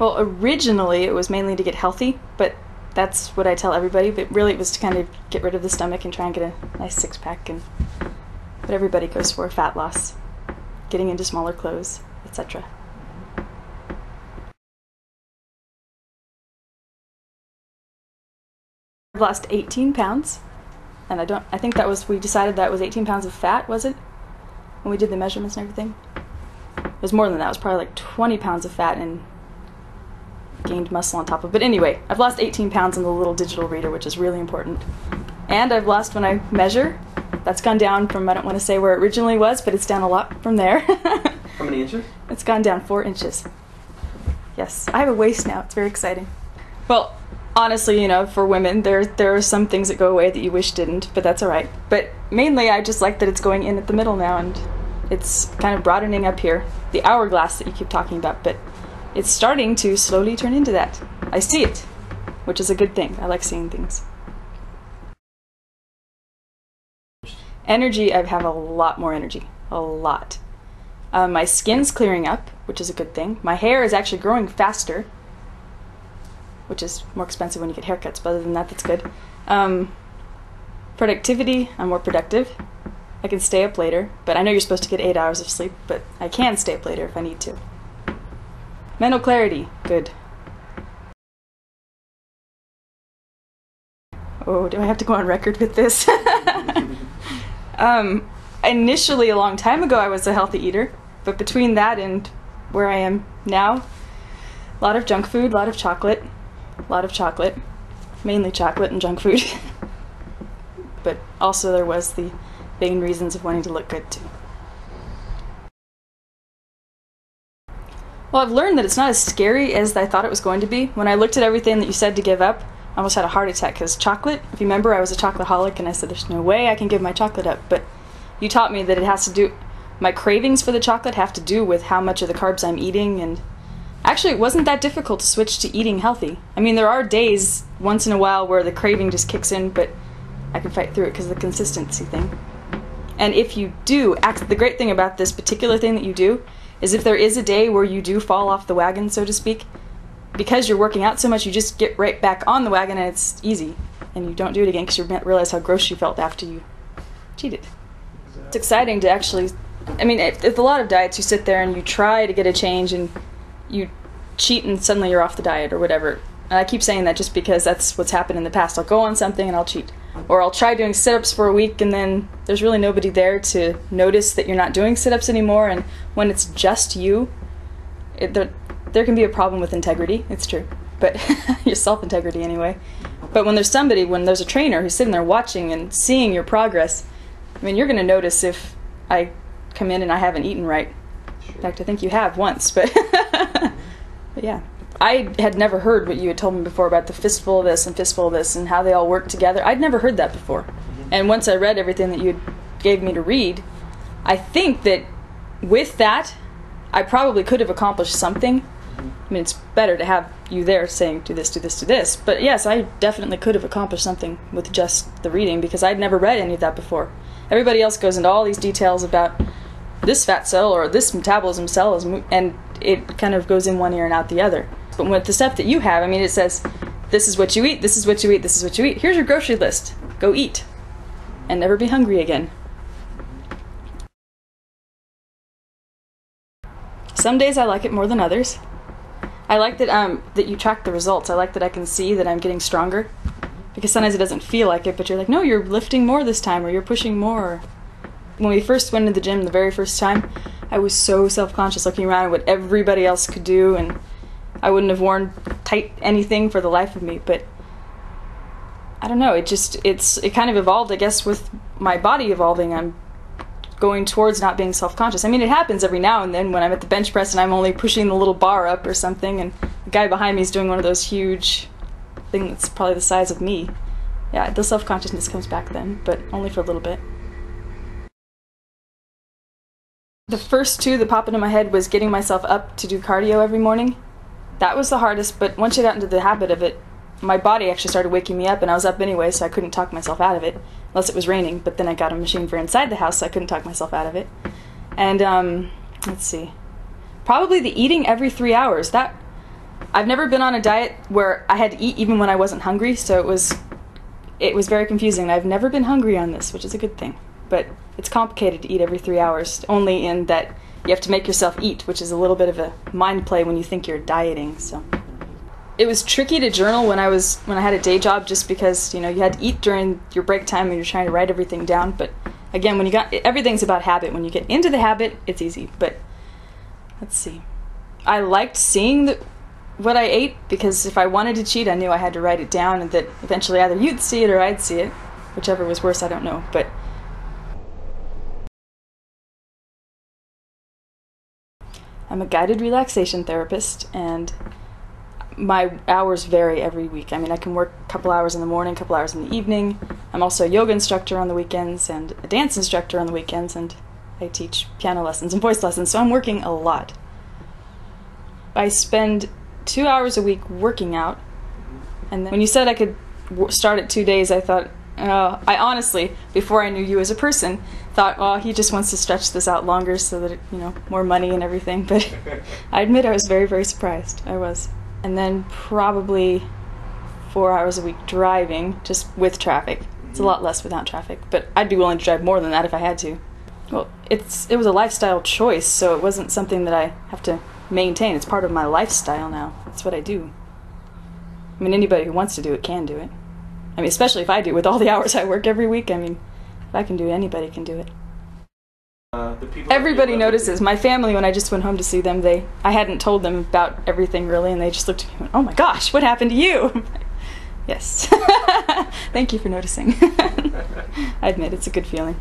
Well, originally it was mainly to get healthy, but that's what I tell everybody, but really it was to kind of get rid of the stomach and try and get a nice six-pack, and what everybody goes for, fat loss, getting into smaller clothes, etc. I've lost 18 pounds, and I think that was, we decided that was 18 pounds of fat, was it? When we did the measurements and everything? It was more than that, it was probably like 20 pounds of fat and gained muscle on top of it. But anyway, I've lost 18 pounds in the little digital reader, which is really important. And I've lost, when I measure, that's gone down from, I don't want to say where it originally was, but it's down a lot from there. How many inches? It's gone down 4 inches. Yes, I have a waist now, it's very exciting. Well, honestly, you know, for women, there are some things that go away that you wish didn't, but that's alright. But mainly I just like that it's going in at the middle now, and it's kind of broadening up here. The hourglass that you keep talking about, but it's starting to slowly turn into that. I see it, which is a good thing. I like seeing things. Energy, I have a lot more energy. A lot. My skin's clearing up, which is a good thing. My hair is actually growing faster, which is more expensive when you get haircuts, but other than that, that's good. Productivity, I'm more productive. I can stay up later, but I know you're supposed to get 8 hours of sleep, but I can stay up later if I need to. Mental clarity, good. Oh, do I have to go on record with this? Initially, a long time ago, I was a healthy eater, but between that and where I am now, a lot of junk food, a lot of chocolate, mainly chocolate and junk food. But also there was the main reasons of wanting to look good too. Well, I've learned that it's not as scary as I thought it was going to be. When I looked at everything that you said to give up, I almost had a heart attack, because chocolate, if you remember, I was a chocoholic, and I said there's no way I can give my chocolate up, but you taught me that it has to do, my cravings for the chocolate have to do with how much of the carbs I'm eating, and actually it wasn't that difficult to switch to eating healthy. I mean, there are days, once in a while, where the craving just kicks in, but I can fight through it because of the consistency thing. And if you do, the great thing about this particular thing that you do is if there is a day where you do fall off the wagon, so to speak, because you're working out so much, you just get right back on the wagon and it's easy. And you don't do it again because you realize how gross you felt after you cheated. Exactly. It's exciting to actually, I mean, if a lot of diets, you sit there and you try to get a change and you cheat and suddenly you're off the diet or whatever. And I keep saying that just because that's what's happened in the past. I'll go on something and I'll cheat. Or I'll try doing sit-ups for a week and then there's really nobody there to notice that you're not doing sit-ups anymore. And when it's just you, there can be a problem with integrity, it's true. But your self-integrity anyway. But when there's somebody, when there's a trainer who's sitting there watching and seeing your progress, I mean, you're going to notice if I come in and I haven't eaten right. In fact, I think you have once, but yeah. I had never heard what you had told me before about the fistful of this and fistful of this and how they all work together. I'd never heard that before. And once I read everything that you gave me to read, I think that with that, I probably could have accomplished something. I mean, it's better to have you there saying, do this, do this, do this. But yes, I definitely could have accomplished something with just the reading because I'd never read any of that before. Everybody else goes into all these details about this fat cell or this metabolism cell, and it kind of goes in one ear and out the other. But with the stuff that you have, I mean, it says, this is what you eat, this is what you eat, this is what you eat. Here's your grocery list. Go eat. And never be hungry again. Some days I like it more than others. I like that you track the results. I like that I can see that I'm getting stronger. Because sometimes it doesn't feel like it, but you're like, no, you're lifting more this time, or you're pushing more. When we first went to the gym the very first time, I was so self-conscious looking around at what everybody else could do, and I wouldn't have worn tight anything for the life of me, but I don't know, it kind of evolved, I guess, with my body evolving. I'm going towards not being self-conscious. I mean, it happens every now and then when I'm at the bench press and I'm only pushing the little bar up or something, and the guy behind me is doing one of those huge things that's probably the size of me. Yeah, the self-consciousness comes back then, but only for a little bit. The first two that pop into my head was getting myself up to do cardio every morning. That was the hardest, but once you got into the habit of it, my body actually started waking me up, and I was up anyway, so I couldn't talk myself out of it, unless it was raining, but then I got a machine for inside the house, so I couldn't talk myself out of it. And, let's see, probably the eating every 3 hours. That I've never been on a diet where I had to eat even when I wasn't hungry, so it was very confusing. I've never been hungry on this, which is a good thing. But it's complicated to eat every 3 hours, only in that you have to make yourself eat, which is a little bit of a mind play when you think you're dieting. So it was tricky to journal when I had a day job, just because, you had to eat during your break time and you're trying to write everything down. But again, everything's about habit. When you get into the habit, it's easy. But let's see. I liked seeing what I ate, because if I wanted to cheat, I knew I had to write it down, and that eventually either you'd see it or I'd see it. Whichever was worse, I don't know. But I'm a guided relaxation therapist, and my hours vary every week. I mean, I can work a couple hours in the morning, a couple hours in the evening. I'm also a yoga instructor on the weekends and a dance instructor on the weekends, and I teach piano lessons and voice lessons, so I'm working a lot. I spend 2 hours a week working out, and then when you said I could start at 2 days, I thought, I honestly, before I knew you as a person, thought, well, he just wants to stretch this out longer so that, more money and everything. But I admit I was very, very surprised. I was. And then probably 4 hours a week driving, just with traffic. It's a lot less without traffic, but I'd be willing to drive more than that if I had to. Well, it was a lifestyle choice, so it wasn't something that I have to maintain. It's part of my lifestyle now. It's what I do. I mean, anybody who wants to do it can do it. I mean, especially if I do, with all the hours I work every week. I mean, if I can do it, anybody can do it. Everybody notices. My family, when I just went home to see them, I hadn't told them about everything really, and they just looked at me and went, "Oh my gosh, what happened to you?" Yes. Thank you for noticing. I admit, it's a good feeling.